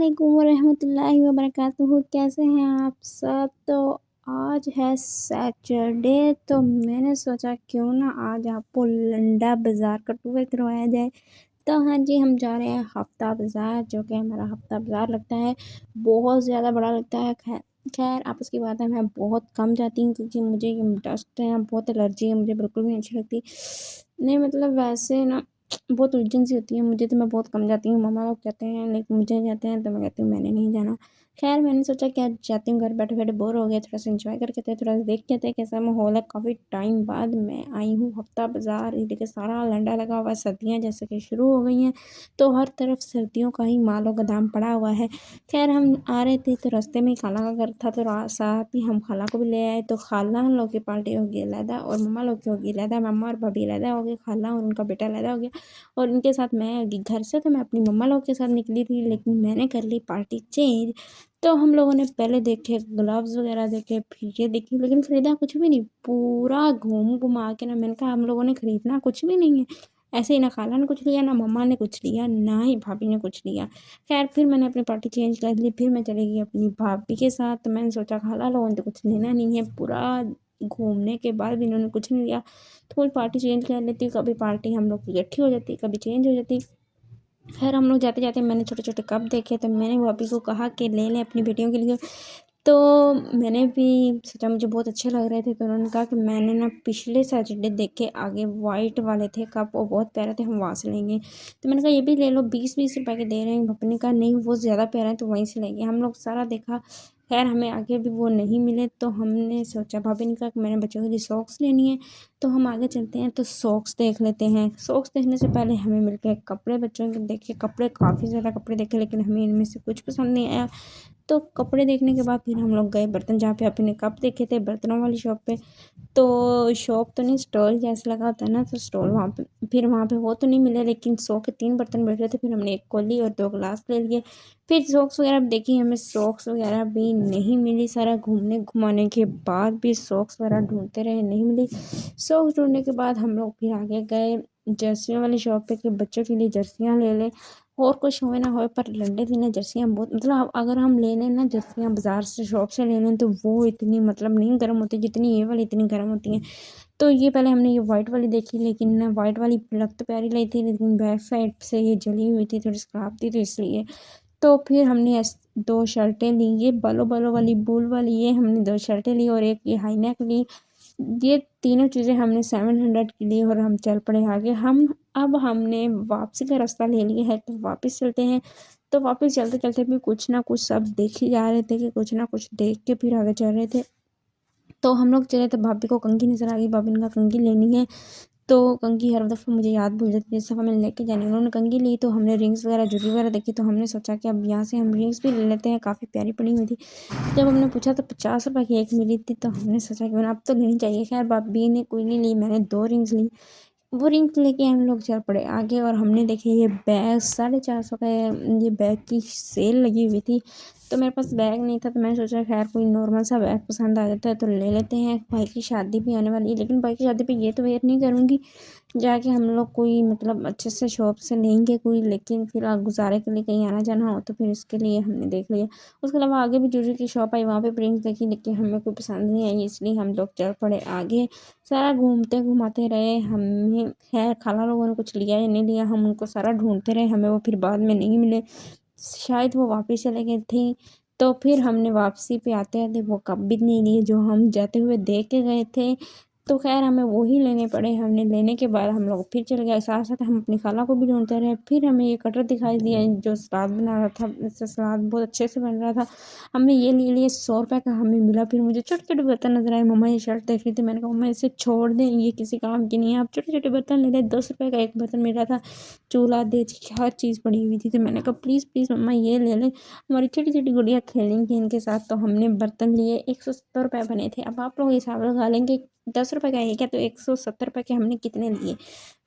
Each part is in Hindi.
वालेकुम वरहमतुल्लाहि वबरकातुहू। कैसे हैं आप सब? तो आज है सैटरडे, तो मैंने सोचा क्यों ना आज आपको लंडा बाज़ार का टूर करवाया जाए। तो हाँ जी, हम जा रहे हैं हफ्ता बाज़ार, जो कि हमारा हफ्ता बाज़ार लगता है, बहुत ज़्यादा बड़ा लगता है। खैर आपस की बात है, मैं बहुत कम जाती हूँ क्योंकि मुझे ये डस्ट है, बहुत एलर्जी है, मुझे बिल्कुल भी नहीं अच्छी लगती। नहीं मतलब वैसे ना बहुत उलझन सी होती है मुझे, तो मैं बहुत कम जाती हूँ। मम्मा लोग कहते हैं लेकिन मुझे जाते हैं, तो मैं कहती हूँ मैंने नहीं जाना। खैर मैंने सोचा कि आज जाती हूँ, घर बैठे बैठे बोर हो गए, थोड़ा सा एंजॉय करके थे, थोड़ा सा देख के थे कैसा माहौल है। काफ़ी टाइम बाद मैं आई हूँ हफ्ता बाज़ार, ये देखिए सारा लंडा लगा हुआ है। सर्दियाँ जैसे कि शुरू हो गई हैं, तो हर तरफ सर्दियों का ही मालो गोदाम पड़ा हुआ है। खैर हम आ रहे थे तो रास्ते में ही खाला का घर था, तो साथ ही हम खाला को भी ले आए। तो खाला हम लोग की पार्टी होगी अलहदा और मम्मा लोग की होगी अलहदा। मम्मा और भाभी अलहदा हो गई, खाला और उनका बेटा अलहदा हो गया, और इनके साथ मैं आ गई घर से। तो मैं अपनी मम्मा लोग के साथ निकली थी, लेकिन मैंने कर ली पार्टी चेंज। तो हम लोगों ने पहले देखे ग्लव्स वगैरह देखे, फिर ये देखी, लेकिन खरीदा कुछ भी नहीं। पूरा घूम घुमा के ना मैंने कहा हम लोगों ने खरीदना कुछ भी नहीं है। ऐसे ही ना खाला ने कुछ लिया, ना मम्मा ने कुछ लिया, ना ही भाभी ने कुछ लिया। खैर फिर मैंने अपनी पार्टी चेंज कर ली, फिर मैं चली गई अपनी भाभी के साथ। तो मैंने सोचा खाला लोगों ने तो कुछ लेना नहीं है, पूरा घूमने के बाद भी इन्होंने कुछ नहीं लिया, तो कोई पार्टी चेंज कर लेती। कभी पार्टी हम लोग की इकट्ठी हो जाती, कभी चेंज हो जाती। खैर हम लोग जाते जाते मैंने छोटे छोटे कप देखे, तो मैंने भाभी को कहा कि ले लें अपनी बेटियों के लिए। तो मैंने भी सोचा, मुझे बहुत अच्छे लग रहे थे, तो उन्होंने कहा कि मैंने ना पिछले सैटरडे देखे आगे वाइट वाले थे कप, वो बहुत प्यारे थे, हम वहाँ से लेंगे। तो मैंने कहा ये भी ले लो, 20-20 रुपए के दे रहे हैं। भाभी ने कहा नहीं वो ज़्यादा प्यारा है, तो वहीं से लेंगे। हम लोग सारा देखा, खैर हमें आगे भी वो नहीं मिले, तो हमने सोचा, भाभी ने कहा कि मैंने बच्चों के लिए सॉक्स लेनी है, तो हम आगे चलते हैं तो सॉक्स देख लेते हैं। सॉक्स देखने से पहले हमें मिल गए कपड़े, बच्चों के देखे कपड़े, काफ़ी ज़्यादा कपड़े देखे, लेकिन हमें इनमें से कुछ पसंद नहीं आया। तो कपड़े देखने के बाद फिर हम लोग गए बर्तन, जहाँ पे अपने कप देखे थे, बर्तनों वाली शॉप पे। तो शॉप तो नहीं, स्टॉल जैसे लगा होता है ना, तो स्टॉल वहाँ पे, फिर वहाँ पे वो तो नहीं मिले, लेकिन 100 के 3 बर्तन बैठ रहे थे। फिर हमने एक कौली और 2 गिलास ले लिए। फिर सॉक्स वगैरह देखी, हमें सॉक्स वगैरह भी नहीं मिली। सारा घूमने घुमाने के बाद भी सॉक्स वगैरह ढूंढते रहे, नहीं मिली। सॉक्स ढूंढने के बाद हम लोग फिर आगे गए जर्सियों वाली शॉप पे कि बच्चों के लिए जर्सियाँ ले लें, और कुछ होए ना होए पर लंडे दिन जर्सियाँ बहुत, मतलब अगर हम ले लें ना जर्सियाँ बाज़ार से शॉप से ले लें, तो वो इतनी मतलब नहीं गर्म होती जितनी ये वाली इतनी गर्म होती हैं। तो ये पहले हमने ये वाइट वाली देखी, लेकिन ना वाइट वाली लग तो प्यारी लगी थी, लेकिन बैक साइड से ये जली हुई थी, थोड़ी खराब थी, तो इसलिए। तो फिर हमने 2 शर्टें ली, ये बालो बालो वाली बूल वाली, ये हमने 2 शर्टें ली, और एक ये हाई नेक ली। ये तीनों चीज़ें हमने 700 की ली, और हम चल पड़े आगे। अब हमने वापसी का रास्ता ले लिया है, तो वापस चलते हैं। तो वापस चलते चलते भी कुछ ना कुछ सब देख ही जा रहे थे कि कुछ ना कुछ देख के फिर आगे चल रहे थे। तो हम लोग चले, तो भाभी को कंघी नजर आ गई, भाभी ने कहा कंघी लेनी है। तो कंघी हर दफ़ा मुझे याद भूल जाती है, इस दफ़ा मैंने लेके जानी। उन्होंने कंघी ली, तो हमने रिंग्स वगैरह ज्वेलरी वगैरह देखी, तो हमने सोचा कि अब यहाँ से हम रिंग्स भी ले लेते हैं, काफ़ी प्यारी पड़ी हुई थी। जब हमने पूछा तो 50 रुपए की एक मिली थी, तो हमने सोचा कि अब तो लेनी चाहिए। खैर भाभी ने कोई नहीं ली, मैंने 2 रिंग्स ली। वो रिंग्स लेके हम लोग चल पड़े आगे, और हमने देखे ये बैग 450 का, ये बैग की सेल लगी हुई थी। तो मेरे पास बैग नहीं था, तो मैंने सोचा खैर कोई नॉर्मल सा बैग पसंद आ जाता है तो ले लेते हैं। भाई की शादी भी आने वाली है, लेकिन भाई की शादी पे ये तो वेयर नहीं करूँगी, जाके हम लोग कोई मतलब अच्छे से शॉप से लेंगे कोई, लेकिन फिर गुजारे के लिए कहीं आना जाना हो तो फिर उसके लिए हमने देख लिया। उसके अलावा आगे भी ज्वेलरी की शॉप आई, वहाँ पे रिंग्स देखी, लेकिन हमें कोई पसंद नहीं आई, इसलिए हम लोग चल पड़े आगे। सारा घूमते घुमाते रहे हमें। खैर खाला लोगों ने कुछ लिया या नहीं लिया, हम उनको सारा ढूंढते रहे, हमें वो फिर बाद में नहीं मिले, शायद वो वापस चले गए थे। तो फिर हमने वापसी पे आते आते वो कप भी नहीं लिए जो हम जाते हुए देख के गए थे। तो खैर हमें वो ही लेने पड़े। हमने लेने के बाद हम लोग फिर चले गए, साथ साथ हम अपनी खाला को भी ढूंढते रहे। फिर हमें ये कटर दिखाई दिया जो सलाद बना रहा था, इससे सलाद बहुत अच्छे से बन रहा था। हमने ये ले लिए, 100 रुपये का हमें मिला। फिर मुझे छोटे छोटे बर्तन नजर आए, मम्मा ये शर्ट देख रही थी, मैंने कहा मम्मा इसे छोड़ दें, ये किसी काम की नहीं है, आप छोटे छोटे बर्तन ले लें। 10 रुपये का एक बर्तन मिल रहा था, चूल्हा देख हर चीज़ पड़ी हुई थी। तो मैंने कहा प्लीज़ प्लीज़ मम्मा ये ले लें, हमारी छोटी छोटी गुड़िया खेलेंगी इनके साथ। तो हमने बर्तन लिए, 170 रुपये बने थे। अब आप लोग हिसाब लगा लेंगे, 10 रुपये का एक है तो 170 रुपये के हमने कितने लिए।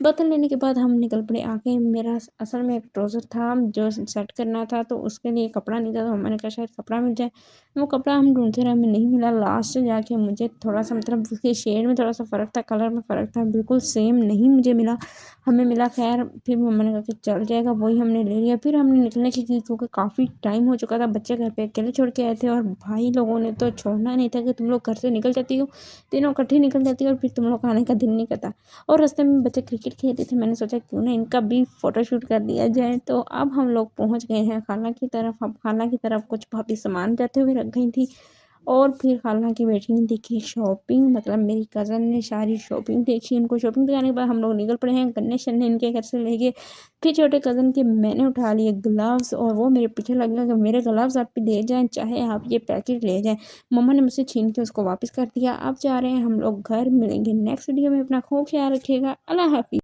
बर्तन लेने के बाद हम निकल पड़े आगे। मेरा असल में एक ट्राउज़र था जो सेट करना था, तो उसके लिए कपड़ा नहीं था, तो मैंने कहा शायद कपड़ा मिल जाए। वो कपड़ा हम ढूंढते रहे, हमें नहीं मिला। लास्ट जाके मुझे थोड़ा सा मतलब उसके शेड में थोड़ा सा फ़र्क था, कलर में फ़र्क था, बिल्कुल सेम नहीं मुझे मिला। हमें मिला। खैर फिर मम्मा ने कहा कि चल जाएगा, वही हमने ले लिया। फिर हमने निकलने की थी क्योंकि काफ़ी टाइम हो चुका था, बच्चे घर पे अकेले छोड़ के आए थे और भाई लोगों ने तो छोड़ना नहीं था कि तुम लोग घर से निकल जाती हो, तीनों इकट्ठी निकल जाती हो और फिर तुम लोग का आने का दिन नहीं करता। और रास्ते में बच्चे क्रिकेट खेल रहे थे, मैंने सोचा क्यों ना इनका भी फ़ोटोशूट कर दिया जाए। तो अब हम लोग पहुँच गए हैं खाला की तरफ। अब खाला की तरफ कुछ भाभी सामान जाते हुए रख गई थी और फिर खाला की बेटी ने देखी शॉपिंग, मतलब मेरी कज़न ने सारी शॉपिंग देखी। उनको शॉपिंग दिखाने के बाद हम लोग निकल पड़े हैं गन्ने शन्ने इनके घर से लेके। फिर छोटे कज़न के मैंने उठा लिए ग्लव्स और वो मेरे पीछे लग गया कि मेरे ग्लव्स आप ले जाएं चाहे आप ये पैकेट ले जाएं। मम्मा ने मुझसे छीन के उसको वापस कर दिया। अब जा रहे हैं हम लोग घर, मिलेंगे नेक्स्ट वीडियो में। अपना खूब ख्याल रखिएगा। अल्लाह हाफिज़।